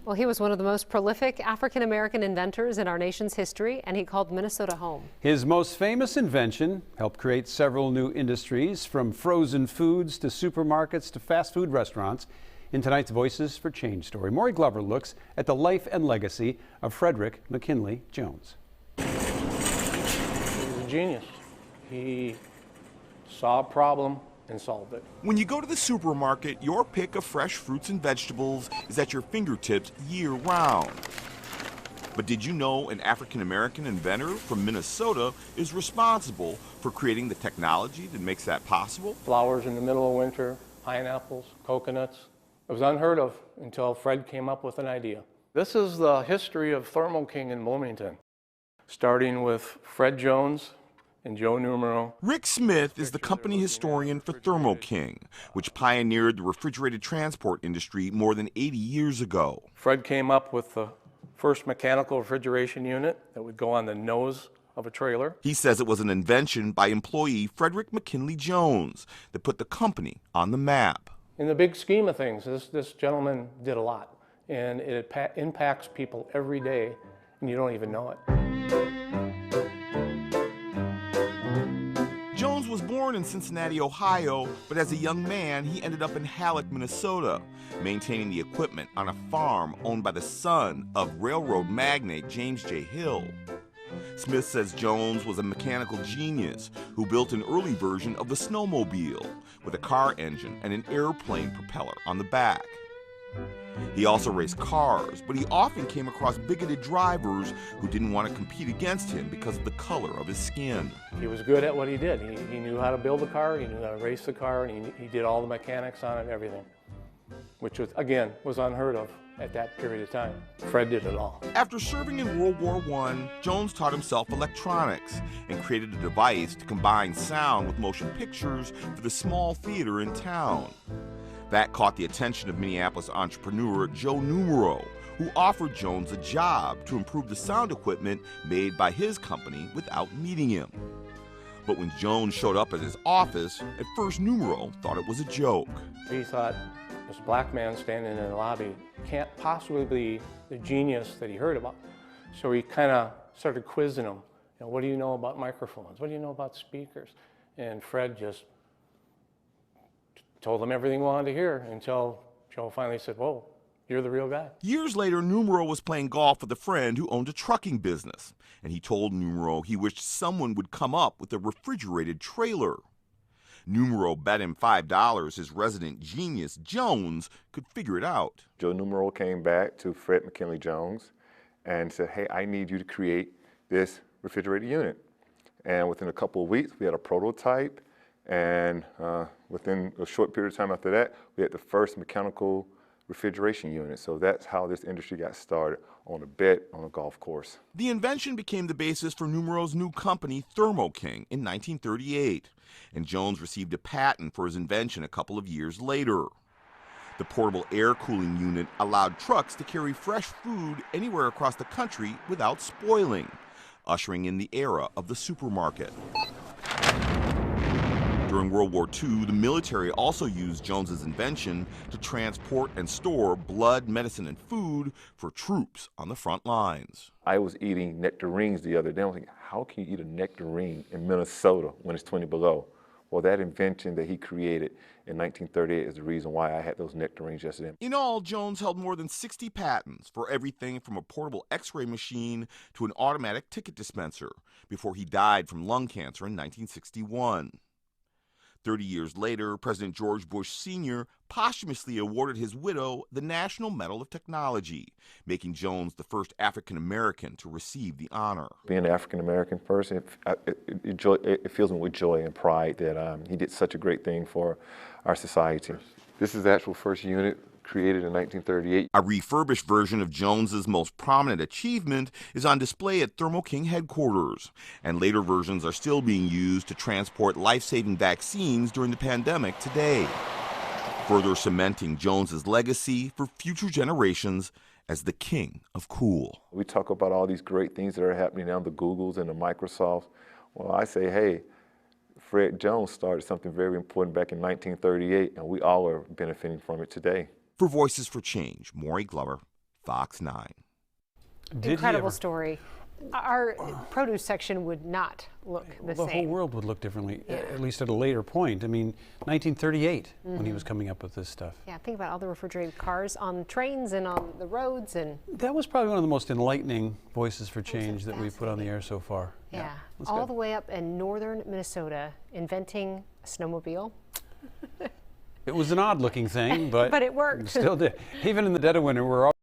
Well, he was one of the most prolific African-American inventors in our nation's history, and he called Minnesota home. His most famous invention helped create several new industries, from frozen foods to supermarkets to fast food restaurants. In tonight's Voices for Change story, Maury Glover looks at the life and legacy of Frederick McKinley Jones. He was a genius. He saw a problem and solved it. When you go to the supermarket, your pick of fresh fruits and vegetables is at your fingertips year-round. But did you know an African-American inventor from Minnesota is responsible for creating the technology that makes that possible? Flowers in the middle of winter, pineapples, coconuts. It was unheard of until Fred came up with an idea. This is the history of Thermo King in Bloomington, starting with Fred Jones and Joe Numero. Rick Smith is the company historian for Thermo King, which pioneered the refrigerated transport industry more than 80 years ago. Fred came up with the first mechanical refrigeration unit that would go on the nose of a trailer. He says it was an invention by employee Frederick McKinley Jones that put the company on the map. In the big scheme of things, this gentleman did a lot, and it impacts people every day, and you don't even know it. Jones was born in Cincinnati, Ohio, but as a young man, he ended up in Halleck, Minnesota, maintaining the equipment on a farm owned by the son of railroad magnate James J. Hill. Smith says Jones was a mechanical genius who built an early version of the snowmobile with a car engine and an airplane propeller on the back. He also raced cars, but he often came across bigoted drivers who didn't want to compete against him because of the color of his skin. He was good at what he did. He knew how to build a car, he knew how to race the car, and he did all the mechanics on it and everything, which was, again, was unheard of at that period of time. Fred did it all. After serving in World War I, Jones taught himself electronics and created a device to combine sound with motion pictures for the small theater in town. That caught the attention of Minneapolis entrepreneur Joe Numero, who offered Jones a job to improve the sound equipment made by his company without meeting him. But when Jones showed up at his office, at first Numero thought it was a joke. He thought, this black man standing in the lobby can't possibly be the genius that he heard about. So he kind of started quizzing him. What do you know about microphones? What do you know about speakers? And Fred just told him everything he wanted to hear until Joe finally said, whoa, you're the real guy. Years later, Numero was playing golf with a friend who owned a trucking business, and he told Numero he wished someone would come up with a refrigerated trailer. Numero bet him $5 his resident genius, Jones, could figure it out. Joe Numero came back to Fred McKinley Jones and said, hey, I need you to create this refrigerated unit. And within a couple of weeks, we had a prototype, and within a short period of time after that, we had the first mechanical refrigeration unit. So that's how this industry got started, on a bet on a golf course. The invention became the basis for Numero's new company, Thermo King, in 1938, and Jones received a patent for his invention a couple of years later. The portable air cooling unit allowed trucks to carry fresh food anywhere across the country without spoiling, ushering in the era of the supermarket. During World War II, the military also used Jones's invention to transport and store blood, medicine, and food for troops on the front lines. I was eating nectarines the other day. I was thinking, how can you eat a nectarine in Minnesota when it's 20 below? Well, that invention that he created in 1938 is the reason why I had those nectarines yesterday. In all, Jones held more than 60 patents for everything from a portable x-ray machine to an automatic ticket dispenser before he died from lung cancer in 1961. 30 years later, President George Bush Sr. posthumously awarded his widow the National Medal of Technology, making Jones the first African-American to receive the honor. Being an African-American person, it fills me with joy and pride that he did such a great thing for our society. This is the actual first unit created in 1938. A refurbished version of Jones's most prominent achievement is on display at Thermo King headquarters, and later versions are still being used to transport life-saving vaccines during the pandemic today, further cementing Jones's legacy for future generations as the king of cool. We talk about all these great things that are happening now, the Googles and the Microsofts. Well, I say, hey, Fred Jones started something very important back in 1938, and we all are benefiting from it today. For Voices for Change, Maury Glover, Fox 9. Incredible story. Our produce section would not look the The whole same. world would look differently, at least at a later point. I mean, 1938 when he was coming up with this stuff. Yeah, think about all the refrigerated cars on trains and on the roads, and That was probably one of the most enlightening voices for change that we've put on the air so far. yeah, that's all good. the way up in northern Minnesota, inventing a snowmobile. It was an odd looking thing, but But it worked. Still did. Even in the dead of winter, we're